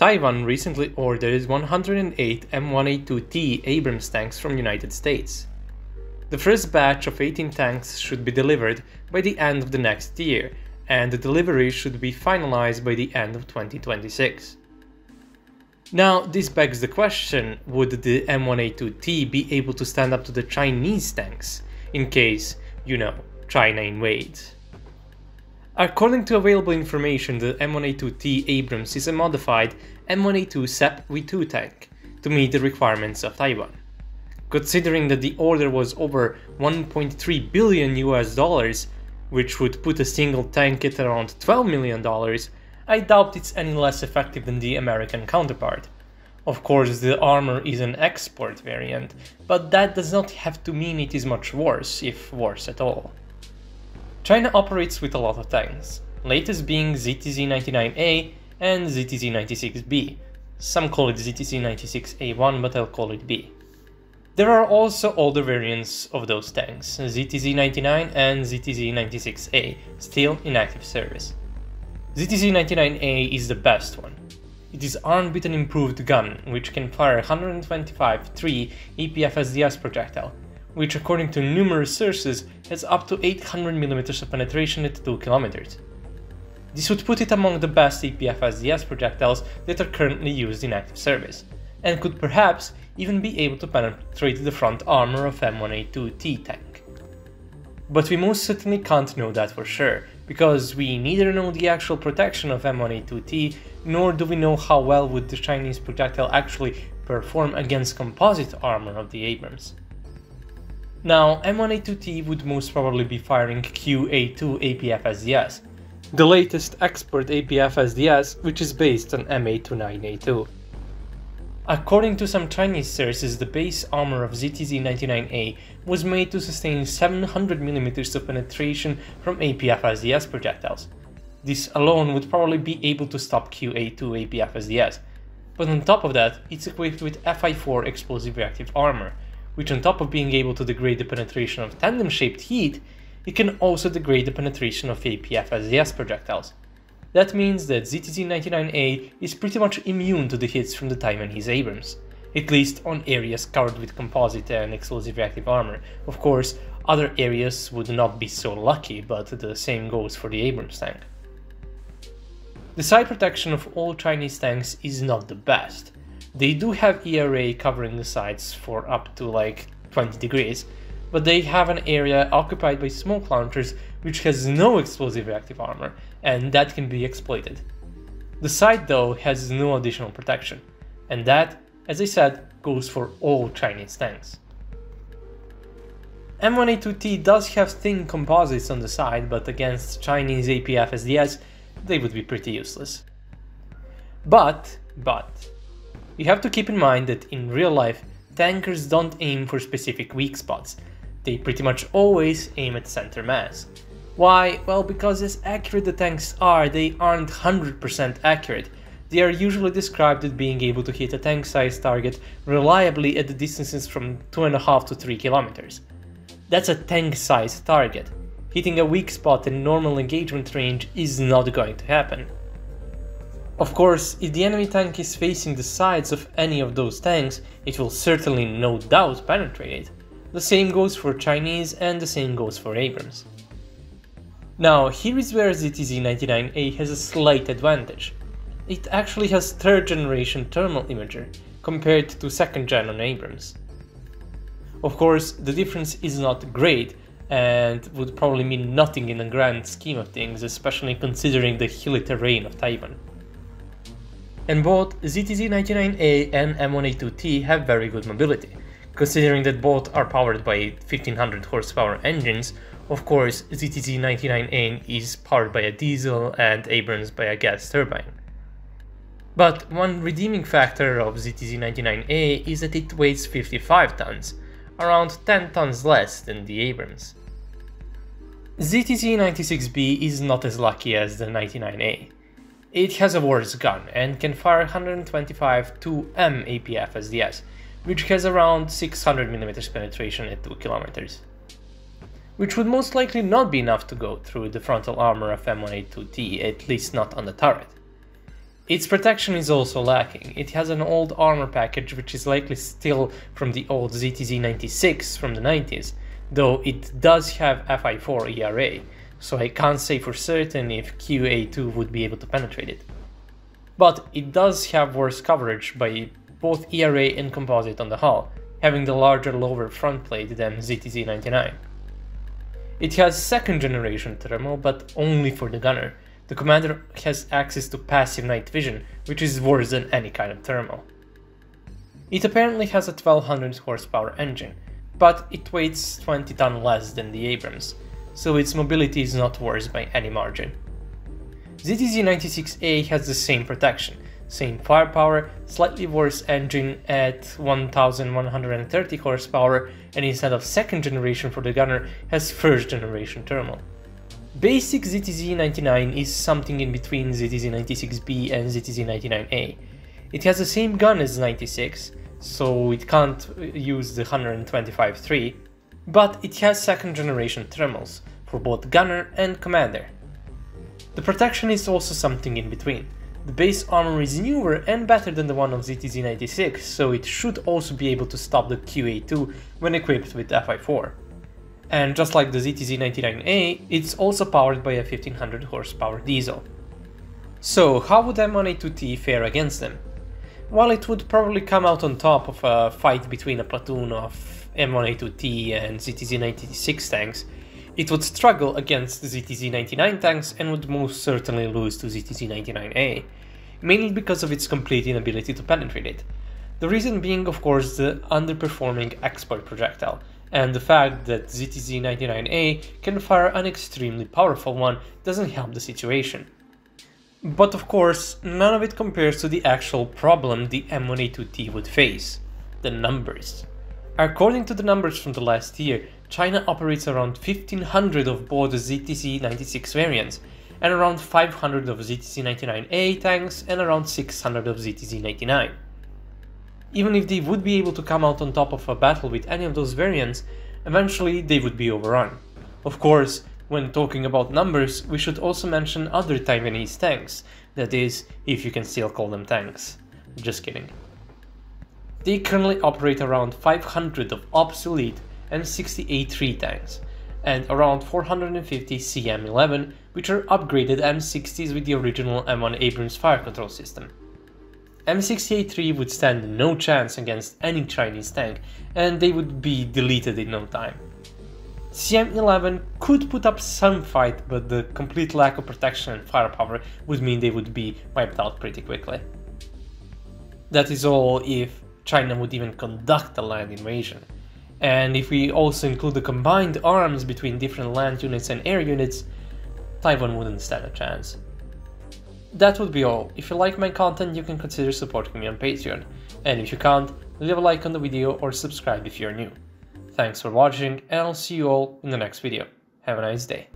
Taiwan recently ordered 108 M1A2T Abrams tanks from United States. The first batch of 18 tanks should be delivered by the end of the next year, and the delivery should be finalized by the end of 2026. Now, this begs the question, would the M1A2T be able to stand up to the Chinese tanks, in case, China invades? According to available information, the M1A2T Abrams is a modified M1A2 SEP V2 tank to meet the requirements of Taiwan. Considering that the order was over $1.3 billion, which would put a single tank at around $12 million, I doubt it's any less effective than the American counterpart. Of course, the armor is an export variant, but that does not have to mean it is much worse, if worse at all. China operates with a lot of tanks, latest being ZTZ-99A and ZTZ-96B. Some call it ZTZ-96A1, but I'll call it B. There are also older variants of those tanks, ZTZ-99 and ZTZ-96A, still in active service. ZTZ-99A is the best one. It is armed with an improved gun, which can fire 125-3 APF-SDS projectile, which according to numerous sources has up to 800mm of penetration at 2 km. This would put it among the best APF-SDS projectiles that are currently used in active service, and could perhaps even be able to penetrate the front armor of M1A2T tank. But we most certainly can't know that for sure, because we neither know the actual protection of M1A2T, nor do we know how well would the Chinese projectile actually perform against composite armor of the Abrams. Now, M1A2T would most probably be firing QA2 APF-SDS, the latest export APF-SDS, which is based on M1A2 According to some Chinese sources, the base armor of ZTZ-99A was made to sustain 700mm of penetration from APF-SDS projectiles. This alone would probably be able to stop QA2 APF-SDS, but on top of that, it's equipped with Fi4 explosive reactive armor, which on top of being able to degrade the penetration of tandem-shaped heat, it can also degrade the penetration of APF-SDS projectiles. That means that ZTZ-99A is pretty much immune to the hits from the Taiwanese Abrams, at least on areas covered with composite and explosive reactive armor. Of course, other areas would not be so lucky, but the same goes for the Abrams tank. The side protection of all Chinese tanks is not the best. They do have ERA covering the sides for up to like 20 degrees, but they have an area occupied by smoke launchers which has no explosive reactive armor, and that can be exploited. The side though has no additional protection, and that, as I said, goes for all Chinese tanks. M1A2T does have thin composites on the side, but against Chinese APF-SDS they would be pretty useless. But, you have to keep in mind that in real life, tankers don't aim for specific weak spots. They pretty much always aim at center mass. Why? Well, because as accurate the tanks are, they aren't 100% accurate. They are usually described as being able to hit a tank-sized target reliably at the distances from 2.5 to 3 km. That's a tank-sized target. Hitting a weak spot in normal engagement range is not going to happen. Of course, if the enemy tank is facing the sides of any of those tanks, it will certainly no doubt penetrate it. The same goes for Chinese and the same goes for Abrams. Now, here is where ZTZ-99A has a slight advantage. It actually has 3rd generation thermal imager, compared to 2nd gen on Abrams. Of course, the difference is not great, and would probably mean nothing in the grand scheme of things, especially considering the hilly terrain of Taiwan. And both ZTZ-99A and M1A2T have very good mobility, considering that both are powered by 1500 horsepower engines. Of course, ZTZ-99A is powered by a diesel and Abrams by a gas turbine. But one redeeming factor of ZTZ-99A is that it weighs 55 tons, around 10 tons less than the Abrams. ZTZ-96B is not as lucky as the 99A. It has a worse gun and can fire 125 2M APF-SDS, which has around 600mm penetration at 2 km, which would most likely not be enough to go through the frontal armor of M1A2T, at least not on the turret. Its protection is also lacking. It has an old armor package which is likely still from the old ZTZ-96 from the 90s, though it does have Fi-4 ERA, so I can't say for certain if QA2 would be able to penetrate it. But it does have worse coverage by both ERA and composite on the hull, having the larger lower front plate than ZTZ-99. It has second generation thermal, but only for the gunner. The commander has access to passive night vision, which is worse than any kind of thermal. It apparently has a 1200 horsepower engine, but it weighs 20 tons less than the Abrams, so its mobility is not worse by any margin. ZTZ-96A has the same protection, same firepower, slightly worse engine at 1130 horsepower, and instead of second generation for the gunner, has first generation thermal. Basic ZTZ-99 is something in between ZTZ-96B and ZTZ-99A. It has the same gun as 96, so it can't use the 125-3, but it has second generation thermals for both gunner and commander. The protection is also something in between. The base armor is newer and better than the one of ZTZ-96, so it should also be able to stop the QA2 when equipped with Fi-4. And just like the ZTZ-99A, it's also powered by a 1500 horsepower diesel. So how would M1A2T fare against them? Well, it would probably come out on top of a fight between a platoon of M1A2T and ZTZ-96 tanks. It would struggle against the ZTZ-99 tanks and would most certainly lose to ZTZ-99A, mainly because of its complete inability to penetrate it. The reason being, of course, the underperforming export projectile, and the fact that ZTZ-99A can fire an extremely powerful one doesn't help the situation. But of course, none of it compares to the actual problem the M1A2T would face: the numbers. According to the numbers from the last year, China operates around 1500 of both the ZTZ-96 variants, and around 500 of ZTZ-99A tanks and around 600 of ZTZ-99. Even if they would be able to come out on top of a battle with any of those variants, eventually they would be overrun. Of course, when talking about numbers, we should also mention other Taiwanese tanks, that is, if you can still call them tanks. Just kidding. They currently operate around 500 of obsolete M60A3 tanks, and around 450 CM11, which are upgraded M60s with the original M1 Abrams fire control system. M60A3 would stand no chance against any Chinese tank, and they would be deleted in no time. CM11 could put up some fight, but the complete lack of protection and firepower would mean they would be wiped out pretty quickly. That is all if China would even conduct a land invasion. And if we also include the combined arms between different land units and air units, Taiwan wouldn't stand a chance. That would be all. If you like my content, you can consider supporting me on Patreon, and if you can't, leave a like on the video or subscribe if you're new. Thanks for watching, and I'll see you all in the next video. Have a nice day.